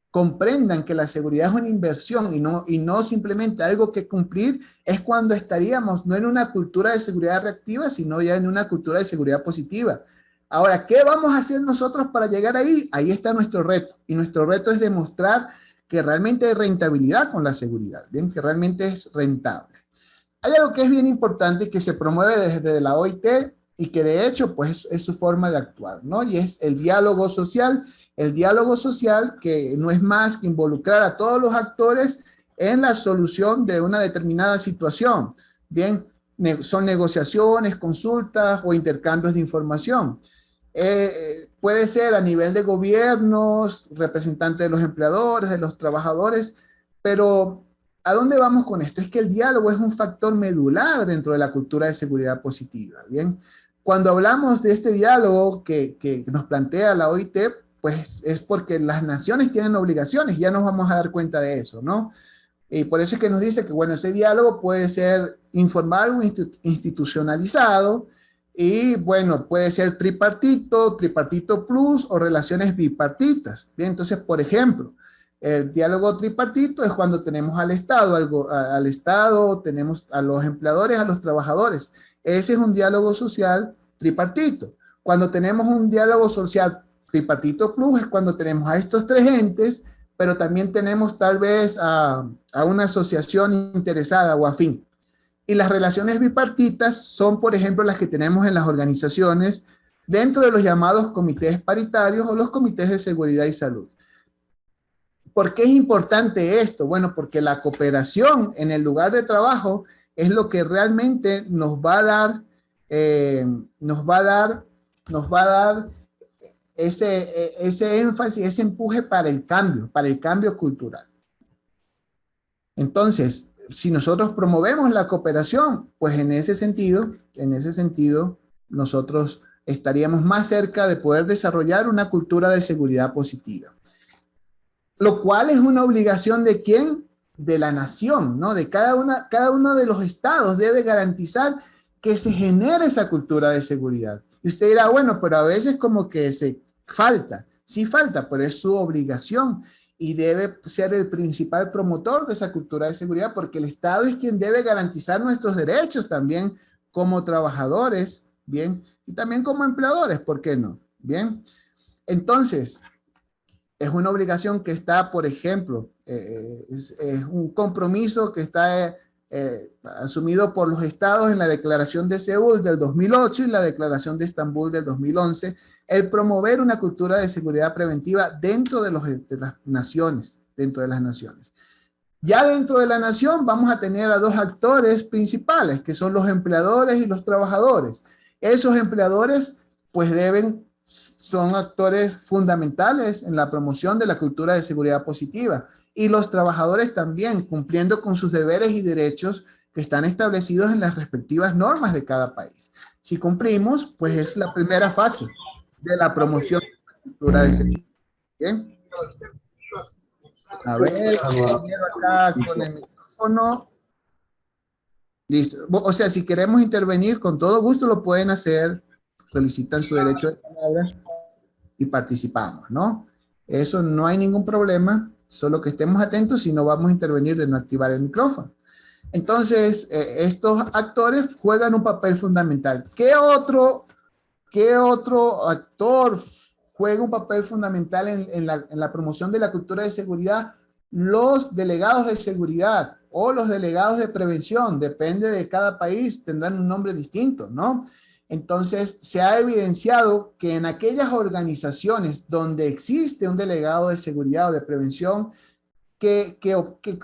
comprendan que la seguridad es una inversión y no simplemente algo que cumplir, es cuando estaríamos no en una cultura de seguridad reactiva, sino ya en una cultura de seguridad positiva. Ahora, ¿qué vamos a hacer nosotros para llegar ahí? Ahí está nuestro reto. Y nuestro reto es demostrar que realmente hay rentabilidad con la seguridad, ¿bien? Que realmente es rentable. Hay algo que es bien importante que se promueve desde la OIT y que de hecho pues es su forma de actuar, ¿no? Y es el diálogo social que no es más que involucrar a todos los actores en la solución de una determinada situación. Bien, son negociaciones, consultas o intercambios de información. Puede ser a nivel de gobiernos, representantes de los empleadores, de los trabajadores, pero ¿a dónde vamos con esto? Es que el diálogo es un factor medular dentro de la cultura de seguridad positiva, ¿bien? Cuando hablamos de este diálogo que nos plantea la OIT, pues es porque las naciones tienen obligaciones, ya nos vamos a dar cuenta de eso, ¿no? Y por eso es que nos dice que, bueno, ese diálogo puede ser informal o institucionalizado, y bueno, puede ser tripartito, tripartito plus o relaciones bipartitas. Bien, entonces, por ejemplo, el diálogo tripartito es cuando tenemos al Estado, al Estado, tenemos a los empleadores, a los trabajadores. Ese es un diálogo social tripartito. Cuando tenemos un diálogo social tripartito plus es cuando tenemos a estos tres entes, pero también tenemos tal vez a una asociación interesada o afín. Y las relaciones bipartitas son, por ejemplo, las que tenemos en las organizaciones dentro de los llamados comités paritarios o los comités de seguridad y salud. ¿Por qué es importante esto? Bueno, porque la cooperación en el lugar de trabajo es lo que realmente nos va a dar ese énfasis, ese empuje para el cambio cultural. Entonces, si nosotros promovemos la cooperación, pues en ese sentido, nosotros estaríamos más cerca de poder desarrollar una cultura de seguridad positiva. Lo cual es una obligación ¿de quién? De la nación, ¿no? De cada uno de los estados debe garantizar que se genere esa cultura de seguridad. Y usted dirá, bueno, pero a veces como que falta. Sí falta, pero es su obligación. Y debe ser el principal promotor de esa cultura de seguridad, porque el Estado es quien debe garantizar nuestros derechos también como trabajadores, ¿bien? Y también como empleadores, ¿por qué no? ¿Bien? Entonces, es una obligación que está, por ejemplo, es un compromiso que está asumido por los estados en la Declaración de Seúl del 2008 y la Declaración de Estambul del 2011, el promover una cultura de seguridad preventiva dentro de las naciones, Ya dentro de la nación vamos a tener a dos actores principales, que son los empleadores y los trabajadores. Esos empleadores, pues son actores fundamentales en la promoción de la cultura de seguridad positiva. Y los trabajadores también, cumpliendo con sus deberes y derechos que están establecidos en las respectivas normas de cada país. Si cumplimos, pues es la primera fase de la promoción de la cultura de seguridad. Bien. A ver, acá con el micrófono. Listo. O sea, si queremos intervenir, con todo gusto lo pueden hacer. Solicitan su derecho de palabra y participamos, ¿no? Eso no hay ningún problema. Solo que estemos atentos si no vamos a intervenir de no activar el micrófono. Entonces, estos actores juegan un papel fundamental. ¿Qué otro ¿Qué otro actor juega un papel fundamental en la promoción de la cultura de seguridad? Los delegados de seguridad o los delegados de prevención, depende de cada país, tendrán un nombre distinto, ¿no? Entonces, se ha evidenciado que en aquellas organizaciones donde existe un delegado de seguridad o de prevención que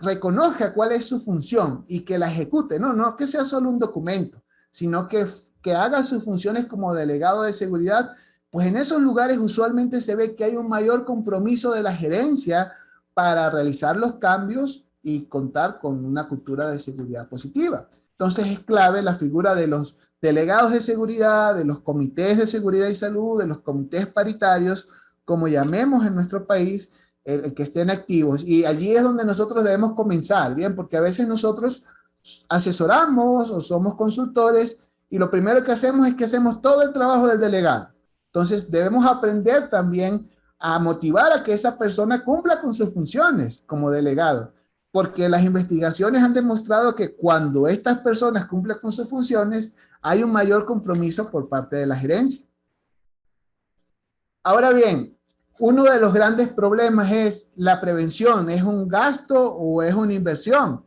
reconozca cuál es su función y que la ejecute, no que sea solo un documento, sino que haga sus funciones como delegado de seguridad, pues en esos lugares usualmente se ve que hay un mayor compromiso de la gerencia para realizar los cambios y contar con una cultura de seguridad positiva. Entonces es clave la figura de los delegados de seguridad, de los comités de seguridad y salud, de los comités paritarios, como llamemos en nuestro país, el que estén activos. Y allí es donde nosotros debemos comenzar, ¿bien? Porque a veces nosotros asesoramos o somos consultores y lo primero que hacemos es que hacemos todo el trabajo del delegado. Entonces debemos aprender también a motivar a que esa persona cumpla con sus funciones como delegado, porque las investigaciones han demostrado que cuando estas personas cumplen con sus funciones, hay un mayor compromiso por parte de la gerencia. Ahora bien, uno de los grandes problemas es la prevención. ¿Es un gasto o es una inversión?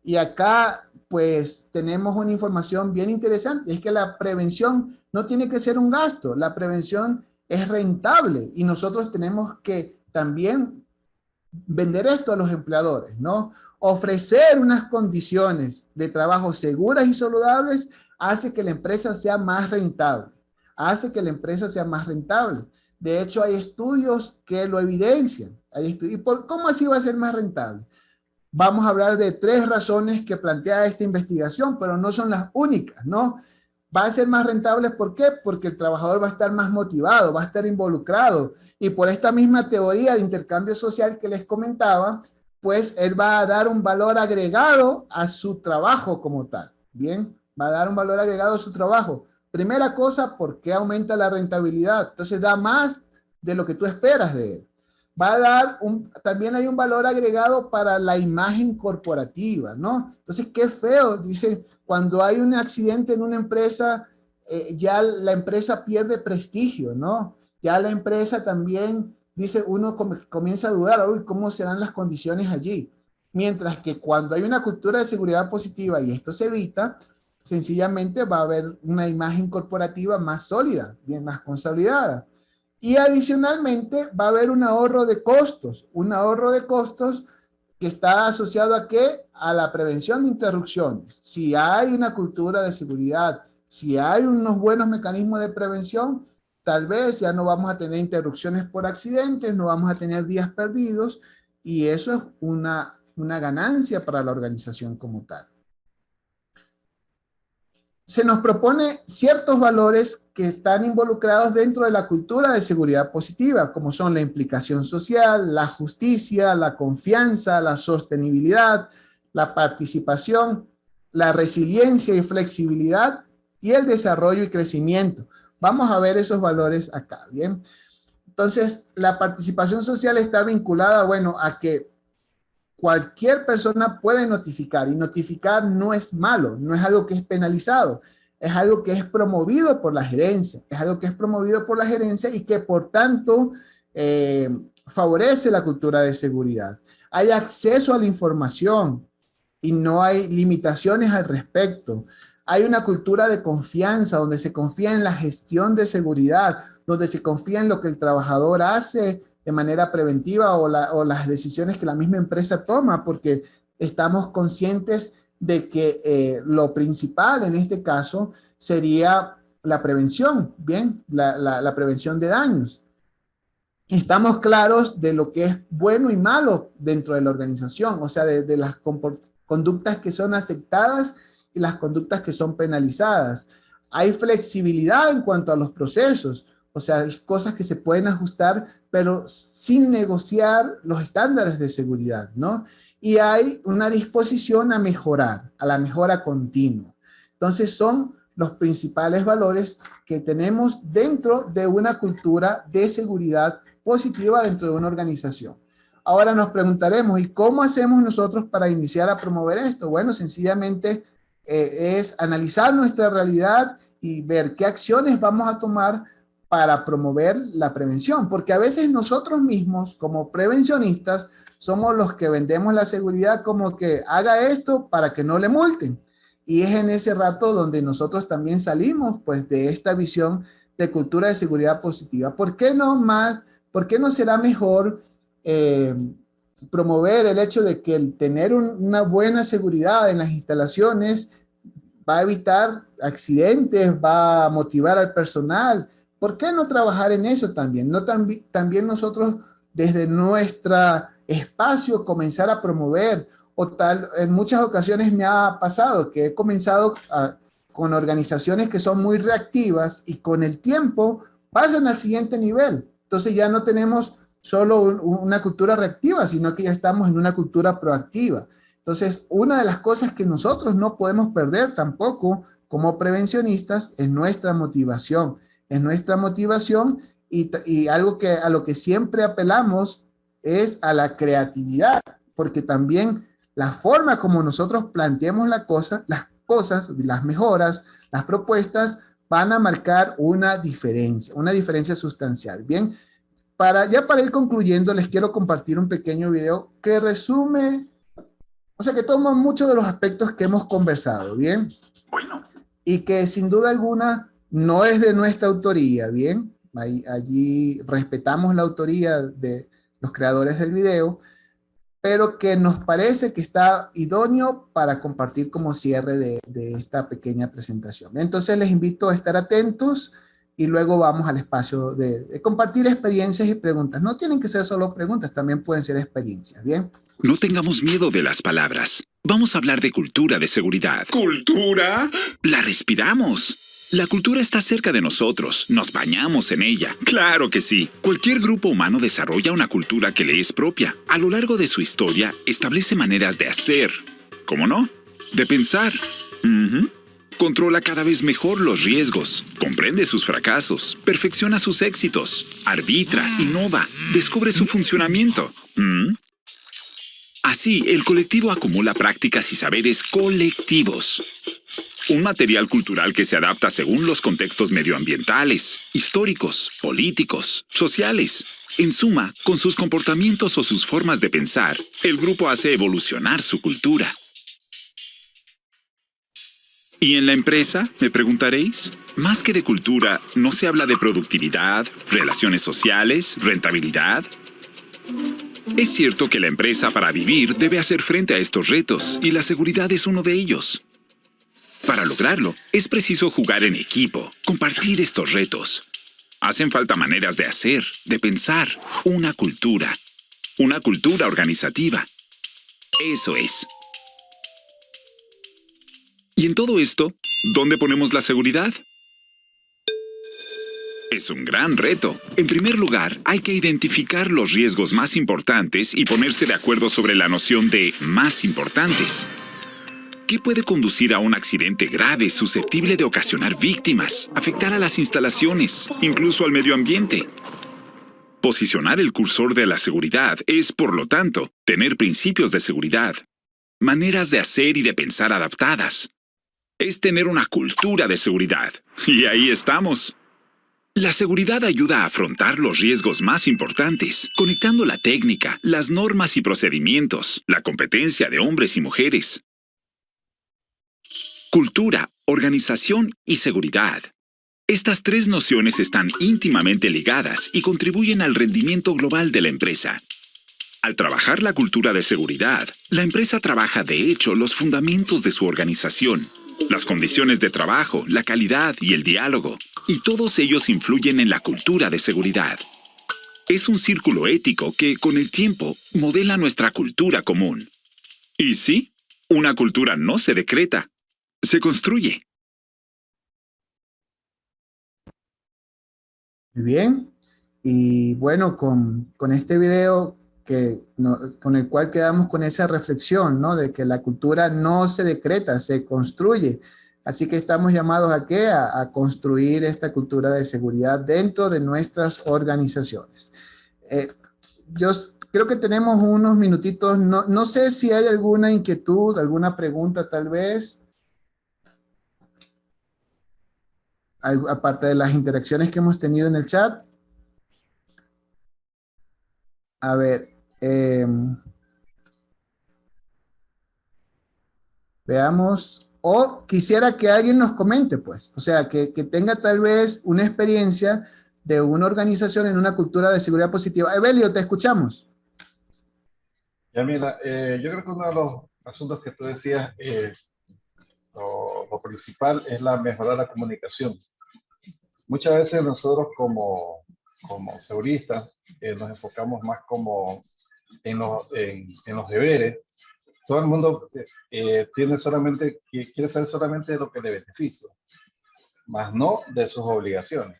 Y acá, pues, tenemos una información bien interesante. Es que la prevención no tiene que ser un gasto. La prevención es rentable y nosotros tenemos que también vender esto a los empleadores, ¿no? Ofrecer unas condiciones de trabajo seguras y saludables hace que la empresa sea más rentable. Hace que la empresa sea más rentable. De hecho, hay estudios que lo evidencian. ¿Y cómo así va a ser más rentable? Vamos a hablar de 3 razones que plantea esta investigación, pero no son las únicas, ¿no? Va a ser más rentable, ¿por qué? Porque el trabajador va a estar más motivado, va a estar involucrado. Y por esta misma teoría de intercambio social que les comentaba, pues él va a dar un valor agregado a su trabajo como tal. Bien, va a dar un valor agregado a su trabajo. Primera cosa, ¿por qué aumenta la rentabilidad? Entonces da más de lo que tú esperas de él. Va a dar también hay un valor agregado para la imagen corporativa, ¿no? Entonces, qué feo, dice, cuando hay un accidente en una empresa, ya la empresa pierde prestigio, ¿no? Ya la empresa también, dice, uno comienza a dudar, uy, ¿cómo serán las condiciones allí? Mientras que cuando hay una cultura de seguridad positiva y esto se evita, sencillamente va a haber una imagen corporativa más sólida, bien más consolidada. Y adicionalmente va a haber un ahorro de costos que está asociado ¿a qué? A la prevención de interrupciones. Si hay una cultura de seguridad, si hay unos buenos mecanismos de prevención, tal vez ya no vamos a tener interrupciones por accidentes, no vamos a tener días perdidos, y eso es una ganancia para la organización como tal. Se nos propone ciertos valores que están involucrados dentro de la cultura de seguridad positiva, como son la implicación social, la justicia, la confianza, la sostenibilidad, la participación, la resiliencia y flexibilidad y el desarrollo y crecimiento. Vamos a ver esos valores acá, ¿bien? Entonces, la participación social está vinculada, bueno, a que cualquier persona puede notificar, y notificar no es malo, no es algo que es penalizado, es algo que es promovido por la gerencia, y que por tanto favorece la cultura de seguridad. Hay acceso a la información y no hay limitaciones al respecto. Hay una cultura de confianza donde se confía en la gestión de seguridad, donde se confía en lo que el trabajador hace de manera preventiva o las decisiones que la misma empresa toma, porque estamos conscientes de que lo principal en este caso sería la prevención, ¿bien? La prevención de daños. Estamos claros de lo que es bueno y malo dentro de la organización, o sea, de las conductas que son aceptadas y las conductas que son penalizadas. Hay flexibilidad en cuanto a los procesos. O sea, hay cosas que se pueden ajustar, pero sin negociar los estándares de seguridad, ¿no? Y hay una disposición a mejorar, a la mejora continua. Entonces, son los principales valores que tenemos dentro de una cultura de seguridad positiva dentro de una organización. Ahora nos preguntaremos, ¿y cómo hacemos nosotros para iniciar a promover esto? Bueno, sencillamente es analizar nuestra realidad y ver qué acciones vamos a tomar para promover la prevención, porque a veces nosotros mismos como prevencionistas somos los que vendemos la seguridad como que haga esto para que no le multen. Y es en ese rato donde nosotros también salimos pues de esta visión de cultura de seguridad positiva. ¿Por qué no más? ¿Por qué no será mejor promover el hecho de que el tener una buena seguridad en las instalaciones va a evitar accidentes, va a motivar al personal? ¿Por qué no trabajar en eso también? No también nosotros desde nuestro espacio comenzar a promover, o tal, en muchas ocasiones me ha pasado que he comenzado con organizaciones que son muy reactivas y con el tiempo pasan al siguiente nivel. Entonces ya no tenemos solo una cultura reactiva, sino que ya estamos en una cultura proactiva. Entonces, una de las cosas que nosotros no podemos perder tampoco como prevencionistas es nuestra motivación. Es nuestra motivación y algo que a lo que siempre apelamos es a la creatividad, porque también la forma como nosotros planteemos las cosas, las mejoras, las propuestas van a marcar una diferencia sustancial. Bien, para ir concluyendo, les quiero compartir un pequeño video que resume, o sea, que toma muchos de los aspectos que hemos conversado, ¿bien? Bueno. Y que sin duda alguna no es de nuestra autoría, ¿bien? Allí respetamos la autoría de los creadores del video, pero que nos parece que está idóneo para compartir como cierre de esta pequeña presentación. Entonces les invito a estar atentos y luego vamos al espacio de compartir experiencias y preguntas. No tienen que ser solo preguntas, también pueden ser experiencias, ¿bien? No tengamos miedo de las palabras. Vamos a hablar de cultura de seguridad. ¿Cultura? La respiramos. La cultura está cerca de nosotros. Nos bañamos en ella. Claro que sí. Cualquier grupo humano desarrolla una cultura que le es propia. A lo largo de su historia, establece maneras de hacer. ¿Cómo no? De pensar. Controla cada vez mejor los riesgos, comprende sus fracasos, perfecciona sus éxitos, arbitra, innova, descubre su funcionamiento. Así, el colectivo acumula prácticas y saberes colectivos. Un material cultural que se adapta según los contextos medioambientales, históricos, políticos, sociales. En suma, con sus comportamientos o sus formas de pensar, el grupo hace evolucionar su cultura. ¿Y en la empresa? Me preguntaréis. Más que de cultura, ¿no se habla de productividad, relaciones sociales, rentabilidad? Es cierto que la empresa para vivir debe hacer frente a estos retos y la seguridad es uno de ellos. Para lograrlo, es preciso jugar en equipo, compartir estos retos. Hacen falta maneras de hacer, de pensar, una cultura organizativa. Eso es. Y en todo esto, ¿dónde ponemos la seguridad? Es un gran reto. En primer lugar, hay que identificar los riesgos más importantes y ponerse de acuerdo sobre la noción de más importantes. ¿Qué puede conducir a un accidente grave susceptible de ocasionar víctimas, afectar a las instalaciones, incluso al medio ambiente? Posicionar el cursor de la seguridad es, por lo tanto, tener principios de seguridad, maneras de hacer y de pensar adaptadas. Es tener una cultura de seguridad. Y ahí estamos. La seguridad ayuda a afrontar los riesgos más importantes, conectando la técnica, las normas y procedimientos, la competencia de hombres y mujeres. Cultura, organización y seguridad. Estas tres nociones están íntimamente ligadas y contribuyen al rendimiento global de la empresa. Al trabajar la cultura de seguridad, la empresa trabaja de hecho los fundamentos de su organización. Las condiciones de trabajo, la calidad y el diálogo, y todos ellos influyen en la cultura de seguridad. Es un círculo ético que, con el tiempo, modela nuestra cultura común. Y sí, una cultura no se decreta, se construye. Muy bien, y bueno, con este video con el cual quedamos con esa reflexión, ¿no? De que la cultura no se decreta, se construye. Así que estamos llamados ¿a qué? A construir esta cultura de seguridad dentro de nuestras organizaciones. Yo creo que tenemos unos minutitos, no sé si hay alguna inquietud, alguna pregunta tal vez. aparte de las interacciones que hemos tenido en el chat. A ver, veamos, o quisiera que alguien nos comente, pues, o sea, que tenga tal vez una experiencia de una organización en una cultura de seguridad positiva. Evelio, te escuchamos. Ya mira, yo creo que uno de los asuntos que tú decías, lo principal es mejorar la comunicación. Muchas veces nosotros como seguristas nos enfocamos más como en los deberes. Todo el mundo quiere saber solamente de lo que le beneficia, más no de sus obligaciones.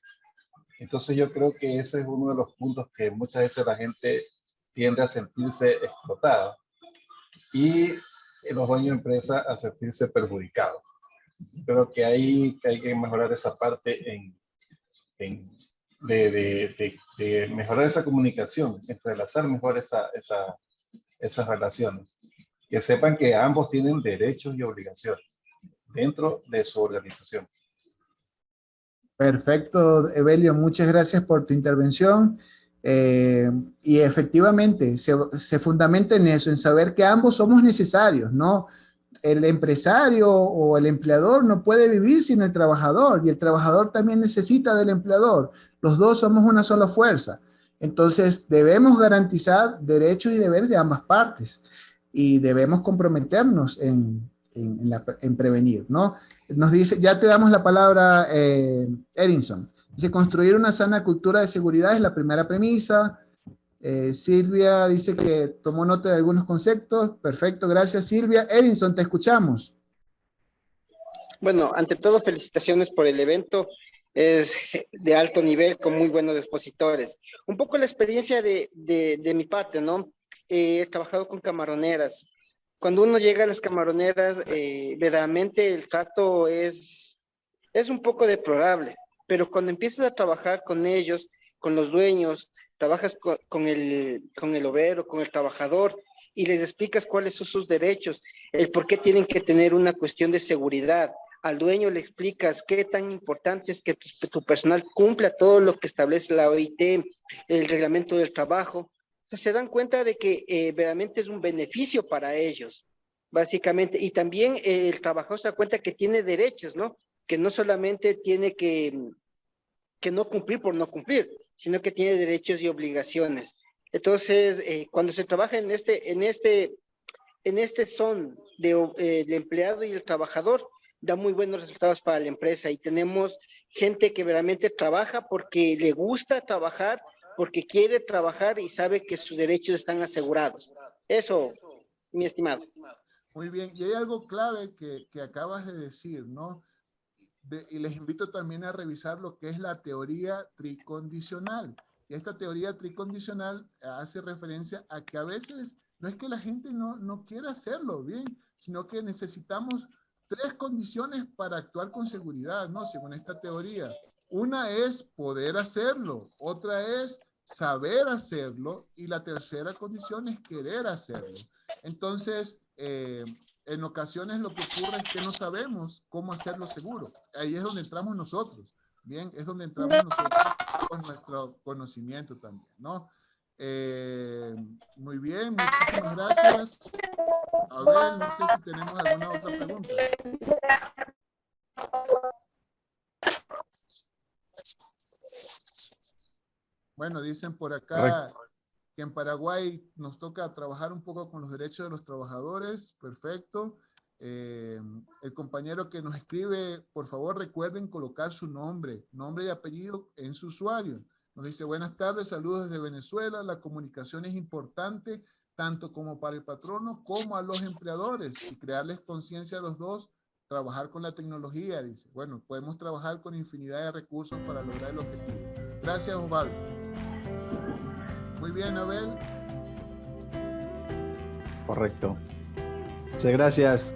Entonces yo creo que ese es uno de los puntos que muchas veces la gente tiende a sentirse explotada y los dueños de empresa a sentirse perjudicados. Creo que hay que mejorar esa parte de mejorar esa comunicación, entrelazar mejor esas relaciones. Que sepan que ambos tienen derechos y obligaciones dentro de su organización. Perfecto, Evelio, muchas gracias por tu intervención. Y efectivamente, se fundamenta en eso, en saber que ambos somos necesarios, ¿no? El empresario o el empleador no puede vivir sin el trabajador y el trabajador también necesita del empleador. Los dos somos una sola fuerza. Entonces, debemos garantizar derechos y deberes de ambas partes y debemos comprometernos en prevenir, ¿no? Nos dice, ya te damos la palabra, Edinson. Dice, construir una sana cultura de seguridad es la primera premisa. Silvia dice que tomó nota de algunos conceptos. Perfecto, gracias Silvia. Edinson, te escuchamos. Bueno, ante todo, felicitaciones por el evento. Es de alto nivel, con muy buenos expositores. Un poco la experiencia de mi parte, ¿no? He trabajado con camaroneras. Cuando uno llega a las camaroneras, verdaderamente el trato es un poco deplorable, pero cuando empiezas a trabajar con ellos, con los dueños, trabajas con el obrero, con el trabajador, y les explicas cuáles son sus derechos, el por qué tienen que tener una cuestión de seguridad. Al dueño le explicas qué tan importante es que tu personal cumpla todo lo que establece la OIT, el reglamento del trabajo. Se dan cuenta de que verdaderamente es un beneficio para ellos, básicamente. Y también el trabajador se da cuenta que tiene derechos, ¿no? Que no solamente tiene que no cumplir por no cumplir, sino que tiene derechos y obligaciones. Entonces, cuando se trabaja en este son del empleado y el trabajador, da muy buenos resultados para la empresa. Y tenemos gente que verdaderamente trabaja porque le gusta trabajar, porque quiere trabajar y sabe que sus derechos están asegurados. Eso, mi estimado. Muy bien, y hay algo clave que acabas de decir, ¿no? Y les invito también a revisar lo que es la teoría tricondicional. Y esta teoría tricondicional hace referencia a que a veces no es que la gente no quiera hacerlo bien, sino que necesitamos 3 condiciones para actuar con seguridad, ¿no? Según esta teoría. Una es poder hacerlo, otra es saber hacerlo y la tercera condición es querer hacerlo. Entonces, en ocasiones lo que ocurre es que no sabemos cómo hacerlo seguro. Ahí es donde entramos nosotros, ¿bien? Es donde entramos nosotros con nuestro conocimiento también, ¿no? Muy bien, muchísimas gracias. A ver, no sé si tenemos alguna otra pregunta. Bueno, dicen por acá que en Paraguay nos toca trabajar un poco con los derechos de los trabajadores. Perfecto. El compañero que nos escribe, por favor recuerden colocar su nombre y apellido en su usuario. Nos dice, buenas tardes, saludos desde Venezuela. La comunicación es importante tanto como para el patrono como a los empleadores y crearles conciencia a los dos. Trabajar con la tecnología, dice. Bueno, podemos trabajar con infinidad de recursos para lograr el objetivo. Gracias, Osvaldo. Muy bien, Abel. Correcto. Muchas gracias,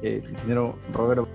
ingeniero Roberto.